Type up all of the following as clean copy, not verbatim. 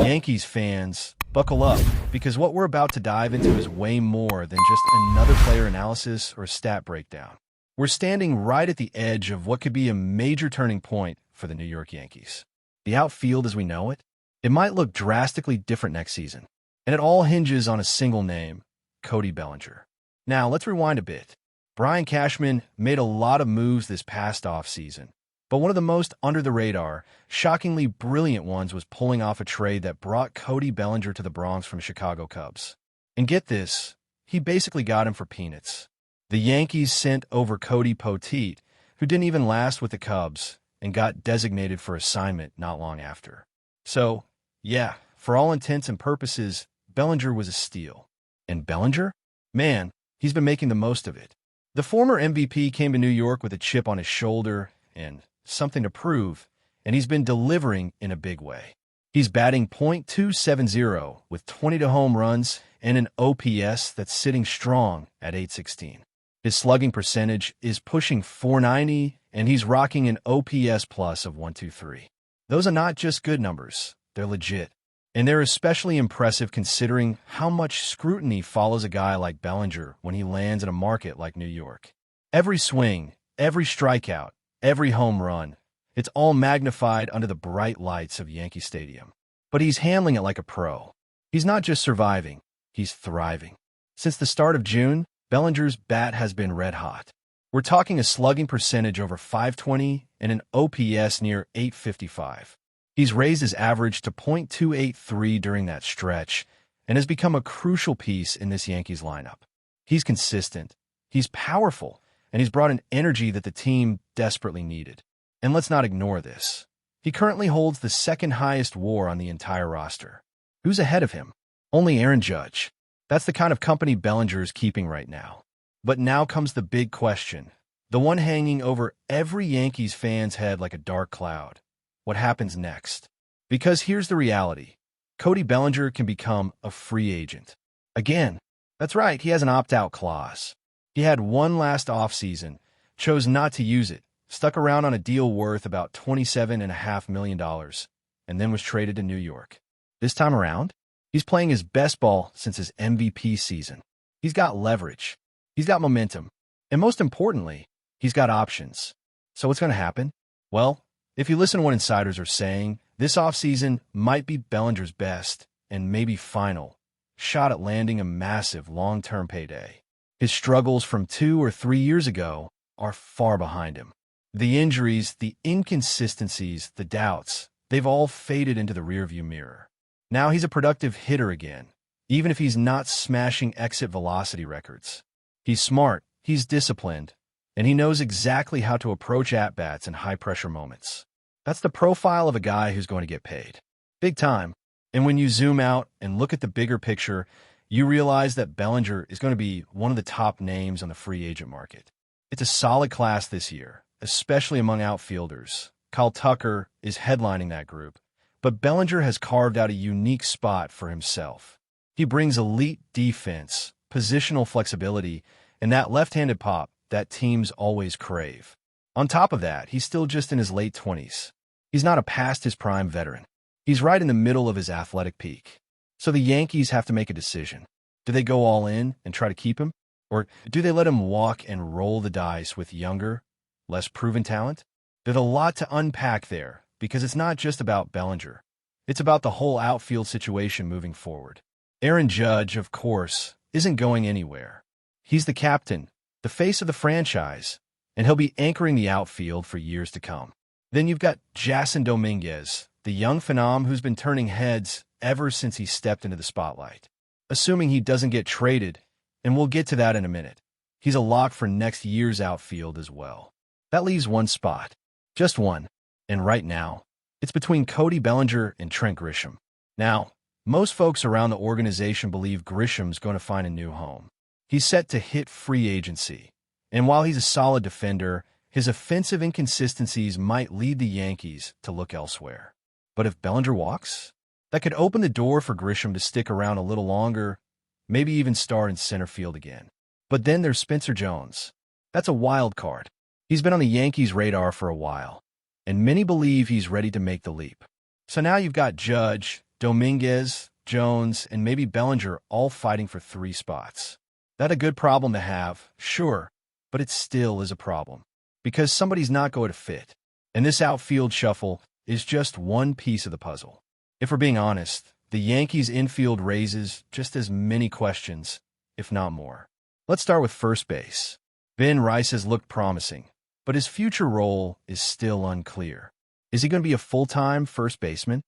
Yankees fans, buckle up, because what we're about to dive into is way more than just another player analysis or stat breakdown. We're standing right at the edge of what could be a major turning point for the New York Yankees. The outfield as we know it, it might look drastically different next season, and it all hinges on a single name, Cody Bellinger. Now, let's rewind a bit. Brian Cashman made a lot of moves this past offseason, but one of the most under-the-radar, shockingly brilliant ones was pulling off a trade that brought Cody Bellinger to the Bronx from Chicago Cubs. And get this, he basically got him for peanuts. The Yankees sent over Cody Poteet, who didn't even last with the Cubs, and got designated for assignment not long after. So, yeah, for all intents and purposes, Bellinger was a steal. And Bellinger? Man, he's been making the most of it. The former MVP came to New York with a chip on his shoulder and something to prove, and he's been delivering in a big way. He's batting .270 with 22 home runs and an OPS that's sitting strong at .816. His slugging percentage is pushing .490, and he's rocking an OPS plus of .123. Those are not just good numbers, they're legit. And they're especially impressive considering how much scrutiny follows a guy like Bellinger when he lands in a market like New York. Every swing, every strikeout, every home run, it's all magnified under the bright lights of Yankee Stadium. But he's handling it like a pro. He's not just surviving, he's thriving. Since the start of June, Bellinger's bat has been red hot. We're talking a slugging percentage over .520 and an OPS near .855. He's raised his average to .283 during that stretch and has become a crucial piece in this Yankees lineup. He's consistent, he's powerful, and he's brought an energy that the team desperately needed. And let's not ignore this. He currently holds the second highest WAR on the entire roster. Who's ahead of him? Only Aaron Judge. That's the kind of company Bellinger is keeping right now. But now comes the big question, the one hanging over every Yankees fan's head like a dark cloud. What happens next? Because here's the reality. Cody Bellinger can become a free agent. Again, that's right, he has an opt-out clause. He had one last offseason, chose not to use it, stuck around on a deal worth about $27.5 million, and then was traded to New York. This time around, he's playing his best ball since his MVP season. He's got leverage. He's got momentum. And most importantly, he's got options. So what's going to happen? Well, if you listen to what insiders are saying, this offseason might be Bellinger's best, and maybe final, shot at landing a massive long-term payday. His struggles from 2 or 3 years ago are far behind him. The injuries, the inconsistencies, the doubts, they've all faded into the rearview mirror. Now he's a productive hitter again, even if he's not smashing exit velocity records. He's smart, he's disciplined, and he knows exactly how to approach at-bats in high-pressure moments. That's the profile of a guy who's going to get paid. Big time. And when you zoom out and look at the bigger picture, you realize that Bellinger is going to be one of the top names on the free agent market. It's a solid class this year, especially among outfielders. Kyle Tucker is headlining that group, but Bellinger has carved out a unique spot for himself. He brings elite defense, positional flexibility, and that left-handed pop that teams always crave. On top of that, he's still just in his late 20s. He's not a past-his-prime veteran. He's right in the middle of his athletic peak. So the Yankees have to make a decision. Do they go all in and try to keep him? Or do they let him walk and roll the dice with younger, less proven talent? There's a lot to unpack there, because it's not just about Bellinger. It's about the whole outfield situation moving forward. Aaron Judge, of course, isn't going anywhere. He's the captain, the face of the franchise, and he'll be anchoring the outfield for years to come. Then you've got José Dominguez, the young phenom who's been turning heads ever since he stepped into the spotlight. Assuming he doesn't get traded, and we'll get to that in a minute, he's a lock for next year's outfield as well. That leaves one spot. Just one. And right now, it's between Cody Bellinger and Trent Grisham. Now, most folks around the organization believe Grisham's going to find a new home. He's set to hit free agency. And while he's a solid defender, his offensive inconsistencies might lead the Yankees to look elsewhere. But if Bellinger walks, that could open the door for Grisham to stick around a little longer, maybe even start in center field again. But then there's Spencer Jones. That's a wild card. He's been on the Yankees' radar for a while, and many believe he's ready to make the leap. So now you've got Judge Dominguez, Jones, and maybe Bellinger all fighting for 3 spots. That's a good problem to have, sure, but it still is a problem, because somebody's not going to fit. And this outfield shuffle is just one piece of the puzzle. If we're being honest, the Yankees' infield raises just as many questions, if not more. Let's start with first base. Ben Rice has looked promising, but his future role is still unclear. Is he going to be a full-time first baseman?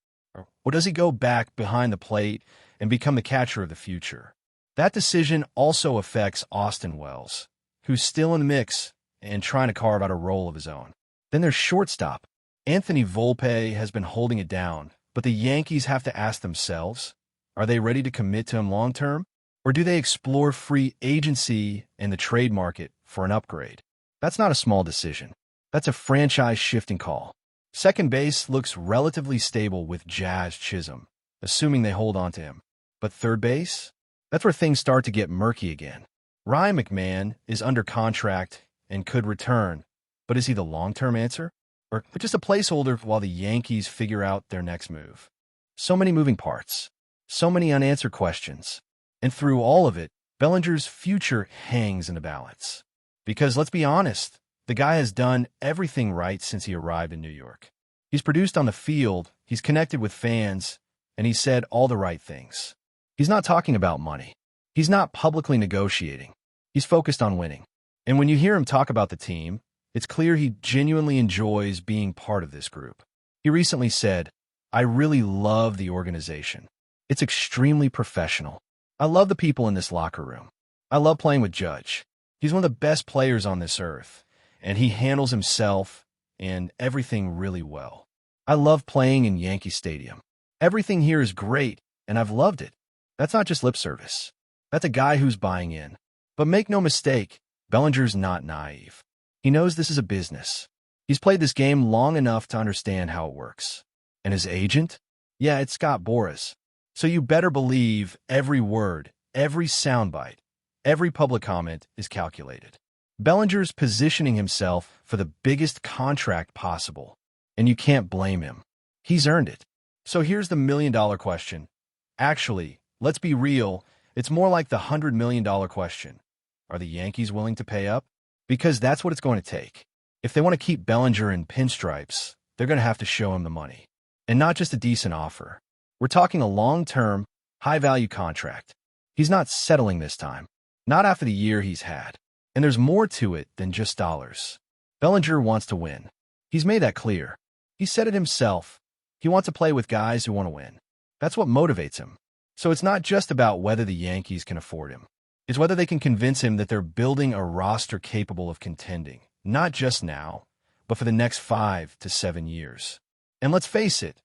Or does he go back behind the plate and become the catcher of the future? That decision also affects Austin Wells, who's still in the mix and trying to carve out a role of his own. Then there's shortstop. Anthony Volpe has been holding it down, but the Yankees have to ask themselves, are they ready to commit to him long-term? Or do they explore free agency and the trade market for an upgrade? That's not a small decision. That's a franchise-shifting call. Second base looks relatively stable with Jazz Chisholm, assuming they hold on to him. But third base? That's where things start to get murky again. Ryan McMahon is under contract and could return, but is he the long-term answer? Or just a placeholder while the Yankees figure out their next move? So many moving parts. So many unanswered questions. And through all of it, Bellinger's future hangs in the balance. Because let's be honest, the guy has done everything right since he arrived in New York. He's produced on the field, he's connected with fans, and he said all the right things. He's not talking about money. He's not publicly negotiating. He's focused on winning. And when you hear him talk about the team, it's clear he genuinely enjoys being part of this group. He recently said, "I really love the organization. It's extremely professional. I love the people in this locker room. I love playing with Judge. He's one of the best players on this earth, and he handles himself and everything really well. I love playing in Yankee Stadium. Everything here is great, and I've loved it." That's not just lip service. That's a guy who's buying in. But make no mistake, Bellinger's not naive. He knows this is a business. He's played this game long enough to understand how it works. And his agent? Yeah, it's Scott Boras. So you better believe every word, every soundbite, every public comment is calculated. Bellinger's positioning himself for the biggest contract possible, and you can't blame him. He's earned it. So here's the million-dollar question. Actually, let's be real, it's more like the $100 million question. Are the Yankees willing to pay up? Because that's what it's going to take. If they want to keep Bellinger in pinstripes, they're going to have to show him the money. And not just a decent offer. We're talking a long-term, high-value contract. He's not settling this time. Not after the year he's had. And there's more to it than just dollars. Bellinger wants to win. He's made that clear. He said it himself. He wants to play with guys who want to win. That's what motivates him. So it's not just about whether the Yankees can afford him. It's whether they can convince him that they're building a roster capable of contending, not just now, but for the next 5 to 7 years. And let's face it,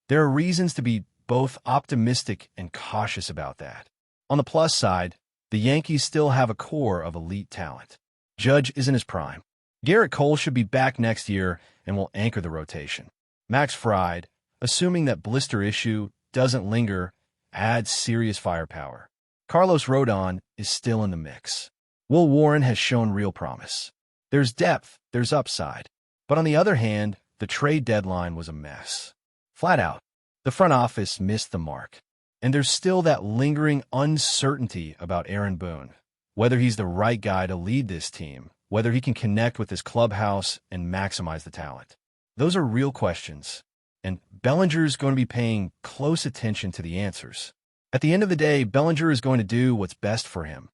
there are reasons to be both optimistic and cautious about that. On the plus side, the Yankees still have a core of elite talent. Judge is in his prime. Garrett Cole should be back next year and will anchor the rotation. Max Fried, assuming that blister issue doesn't linger, adds serious firepower. Carlos Rodon is still in the mix. Will Warren has shown real promise. There's depth, there's upside. But on the other hand, the trade deadline was a mess. Flat out, the front office missed the mark. And there's still that lingering uncertainty about Aaron Boone, whether he's the right guy to lead this team, whether he can connect with his clubhouse and maximize the talent. Those are real questions, and Bellinger's going to be paying close attention to the answers. At the end of the day, Bellinger is going to do what's best for him,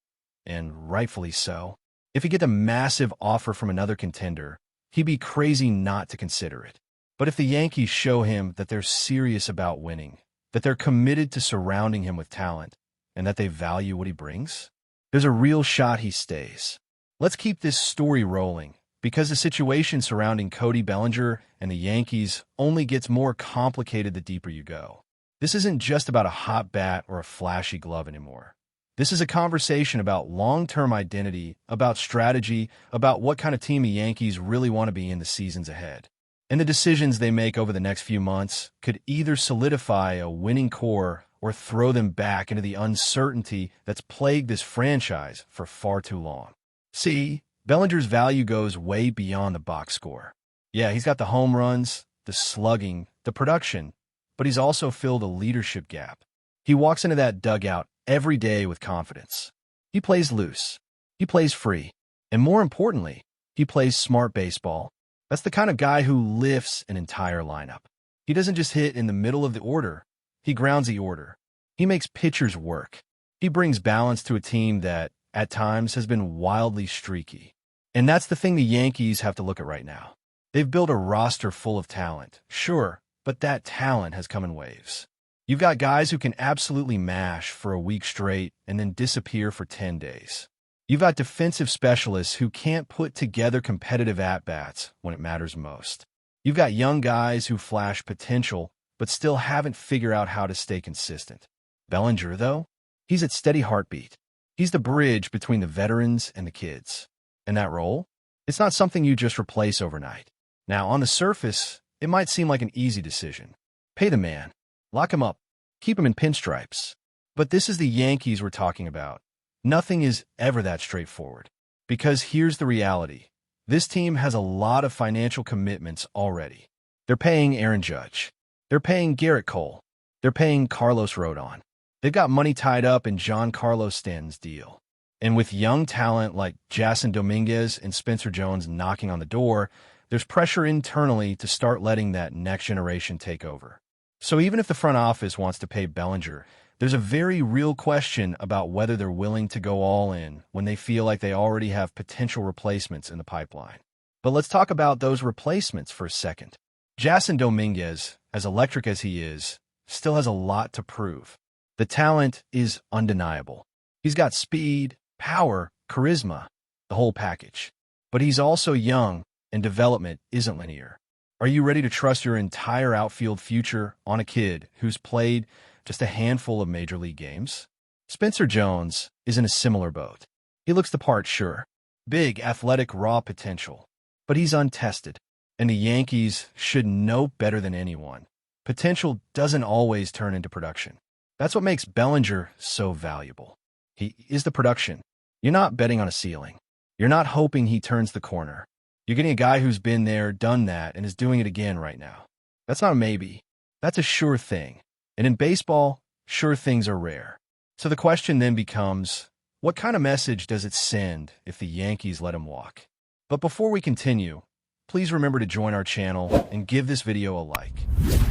and rightfully so. If he gets a massive offer from another contender, he'd be crazy not to consider it. But if the Yankees show him that they're serious about winning, that they're committed to surrounding him with talent, and that they value what he brings, there's a real shot he stays. Let's keep this story rolling, because the situation surrounding Cody Bellinger and the Yankees only gets more complicated the deeper you go. This isn't just about a hot bat or a flashy glove anymore. This is a conversation about long-term identity, about strategy, about what kind of team the Yankees really want to be in the seasons ahead. And the decisions they make over the next few months could either solidify a winning core or throw them back into the uncertainty that's plagued this franchise for far too long. See, Bellinger's value goes way beyond the box score. Yeah, he's got the home runs, the slugging, the production, but he's also filled a leadership gap. He walks into that dugout every day with confidence. He plays loose. He plays free. And more importantly, he plays smart baseball. That's the kind of guy who lifts an entire lineup. He doesn't just hit in the middle of the order. He grounds the order. He makes pitchers work. He brings balance to a team that, at times, has been wildly streaky. And that's the thing the Yankees have to look at right now. They've built a roster full of talent, sure, but that talent has come in waves. You've got guys who can absolutely mash for a week straight and then disappear for 10 days. You've got defensive specialists who can't put together competitive at-bats when it matters most. You've got young guys who flash potential but still haven't figured out how to stay consistent. Bellinger, though, he's at steady heartbeat. He's the bridge between the veterans and the kids. And that role? It's not something you just replace overnight. Now, on the surface, it might seem like an easy decision. Pay the man. Lock him up. Keep him in pinstripes. But this is the Yankees we're talking about. Nothing is ever that straightforward. Because here's the reality. This team has a lot of financial commitments already. They're paying Aaron Judge. They're paying Garrett Cole. They're paying Carlos Rodon. They've got money tied up in Giancarlo Stanton's deal. And with young talent like José Dominguez and Spencer Jones knocking on the door, there's pressure internally to start letting that next generation take over. So even if the front office wants to pay Bellinger, there's a very real question about whether they're willing to go all in when they feel like they already have potential replacements in the pipeline. But let's talk about those replacements for a second. José Dominguez, as electric as he is, still has a lot to prove. The talent is undeniable. He's got speed, power, charisma, the whole package. But he's also young, and development isn't linear. Are you ready to trust your entire outfield future on a kid who's played just a handful of major league games? Spencer Jones is in a similar boat. He looks the part, sure. Big, athletic, raw potential. But he's untested. And the Yankees should know better than anyone. Potential doesn't always turn into production. That's what makes Bellinger so valuable. He is the production. You're not betting on a ceiling. You're not hoping he turns the corner. You're getting a guy who's been there, done that, and is doing it again right now. That's not a maybe. That's a sure thing. And in baseball, sure things are rare. So the question then becomes, what kind of message does it send if the Yankees let him walk? But before we continue, please remember to join our channel and give this video a like.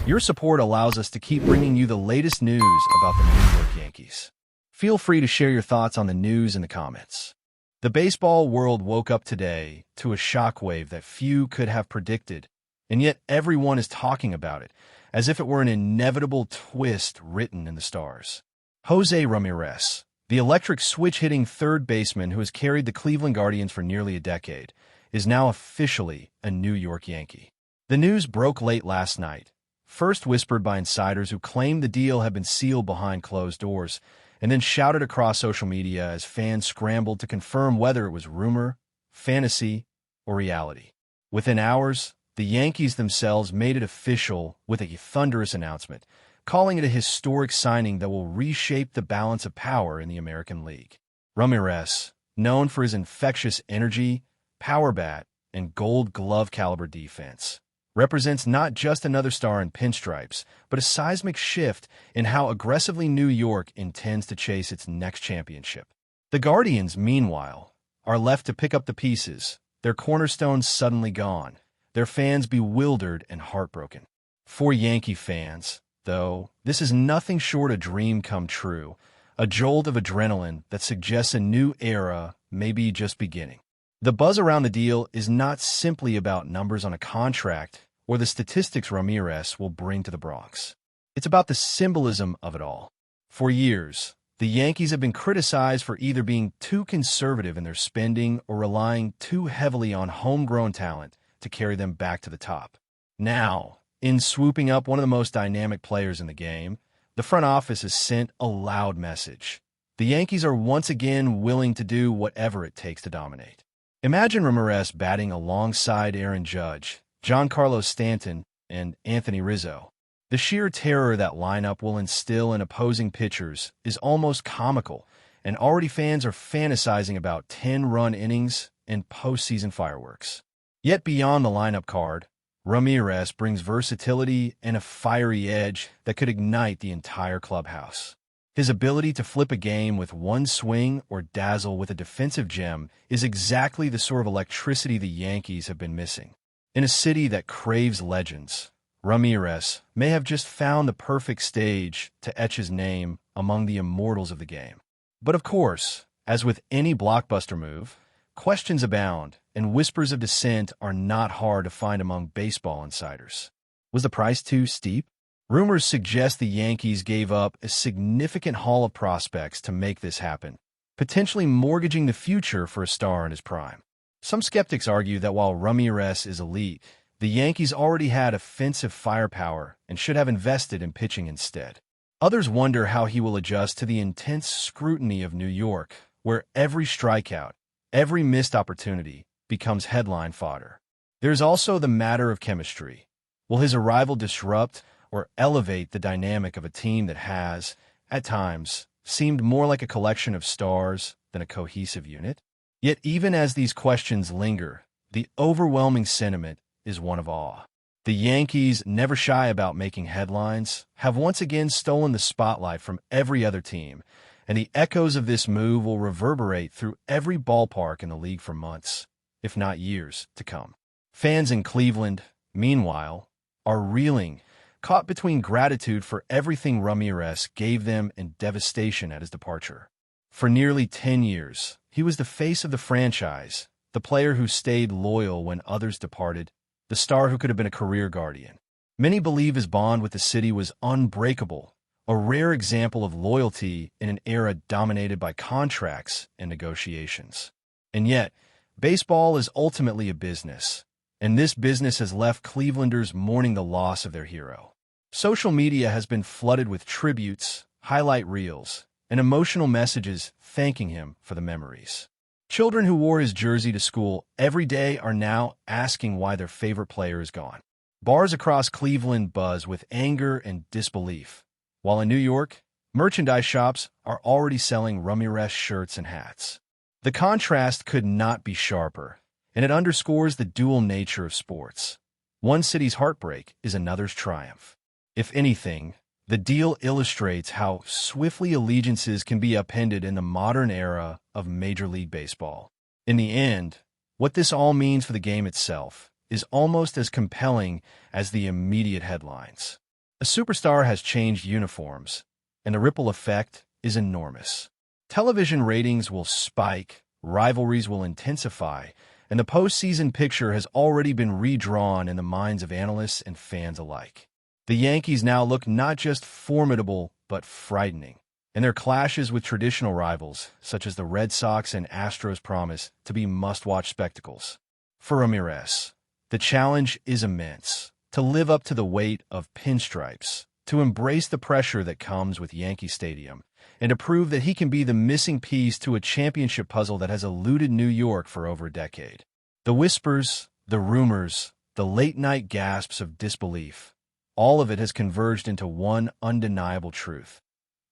Your support allows us to keep bringing you the latest news about the New York Yankees. Feel free to share your thoughts on the news in the comments. The baseball world woke up today to a shockwave that few could have predicted, and yet everyone is talking about it, as if it were an inevitable twist written in the stars. José Ramírez, the electric switch-hitting third baseman who has carried the Cleveland Guardians for nearly a decade, is now officially a New York Yankee. The news broke late last night, first whispered by insiders who claimed the deal had been sealed behind closed doors, and then shouted across social media as fans scrambled to confirm whether it was rumor, fantasy, or reality. Within hours, the Yankees themselves made it official with a thunderous announcement, calling it a historic signing that will reshape the balance of power in the American League. Ramirez, known for his infectious energy, power bat, and gold glove caliber defense, represents not just another star in pinstripes, but a seismic shift in how aggressively New York intends to chase its next championship. The Guardians, meanwhile, are left to pick up the pieces, their cornerstones suddenly gone, their fans bewildered and heartbroken. For Yankee fans, though, this is nothing short of a dream come true, a jolt of adrenaline that suggests a new era may be just beginning. The buzz around the deal is not simply about numbers on a contract or the statistics Ramirez will bring to the Bronx. It's about the symbolism of it all. For years, the Yankees have been criticized for either being too conservative in their spending or relying too heavily on homegrown talent to carry them back to the top. Now, in swooping up one of the most dynamic players in the game, the front office has sent a loud message. The Yankees are once again willing to do whatever it takes to dominate. Imagine Ramirez batting alongside Aaron Judge, Giancarlo Stanton, and Anthony Rizzo. The sheer terror that lineup will instill in opposing pitchers is almost comical, and already fans are fantasizing about 10-run innings and postseason fireworks. Yet beyond the lineup card, Ramirez brings versatility and a fiery edge that could ignite the entire clubhouse. His ability to flip a game with one swing or dazzle with a defensive gem is exactly the sort of electricity the Yankees have been missing. In a city that craves legends, Ramirez may have just found the perfect stage to etch his name among the immortals of the game. But of course, as with any blockbuster move, questions abound, and whispers of dissent are not hard to find among baseball insiders. Was the price too steep? Rumors suggest the Yankees gave up a significant haul of prospects to make this happen, potentially mortgaging the future for a star in his prime. Some skeptics argue that while Ramirez is elite, the Yankees already had offensive firepower and should have invested in pitching instead. Others wonder how he will adjust to the intense scrutiny of New York, where every strikeout, every missed opportunity becomes headline fodder. There's also the matter of chemistry. Will his arrival disrupt or elevate the dynamic of a team that has, at times, seemed more like a collection of stars than a cohesive unit? Yet even as these questions linger, the overwhelming sentiment is one of awe. The Yankees, never shy about making headlines, have once again stolen the spotlight from every other team, and the echoes of this move will reverberate through every ballpark in the league for months, if not years, to come. Fans in Cleveland, meanwhile, are reeling, caught between gratitude for everything Ramirez gave them and devastation at his departure. For nearly 10 years, he was the face of the franchise, the player who stayed loyal when others departed, the star who could have been a career guardian. Many believe his bond with the city was unbreakable, a rare example of loyalty in an era dominated by contracts and negotiations. And yet, baseball is ultimately a business, and this business has left Clevelanders mourning the loss of their hero. Social media has been flooded with tributes, highlight reels, and emotional messages thanking him for the memories. Children who wore his jersey to school every day are now asking why their favorite player is gone. Bars across Cleveland buzz with anger and disbelief, while in New York, merchandise shops are already selling Ramirez shirts and hats. The contrast could not be sharper, and it underscores the dual nature of sports. One city's heartbreak is another's triumph. If anything, the deal illustrates how swiftly allegiances can be upended in the modern era of Major League Baseball. In the end, what this all means for the game itself is almost as compelling as the immediate headlines. A superstar has changed uniforms, and the ripple effect is enormous. Television ratings will spike, rivalries will intensify, and the postseason picture has already been redrawn in the minds of analysts and fans alike. The Yankees now look not just formidable, but frightening, and their clashes with traditional rivals, such as the Red Sox and Astros, promise to be must-watch spectacles. For Ramirez, the challenge is immense: to live up to the weight of pinstripes, to embrace the pressure that comes with Yankee Stadium, and to prove that he can be the missing piece to a championship puzzle that has eluded New York for over a decade. The whispers, the rumors, the late-night gasps of disbelief, all of it has converged into one undeniable truth.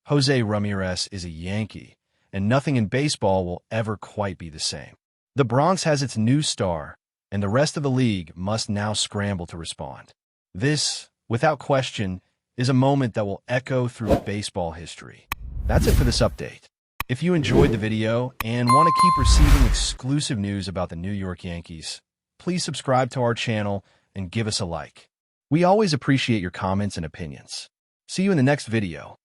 José Ramirez is a Yankee, and nothing in baseball will ever quite be the same. The Bronx has its new star, and the rest of the league must now scramble to respond. This, without question, is a moment that will echo through baseball history. That's it for this update. If you enjoyed the video and want to keep receiving exclusive news about the New York Yankees, please subscribe to our channel and give us a like. We always appreciate your comments and opinions. See you in the next video.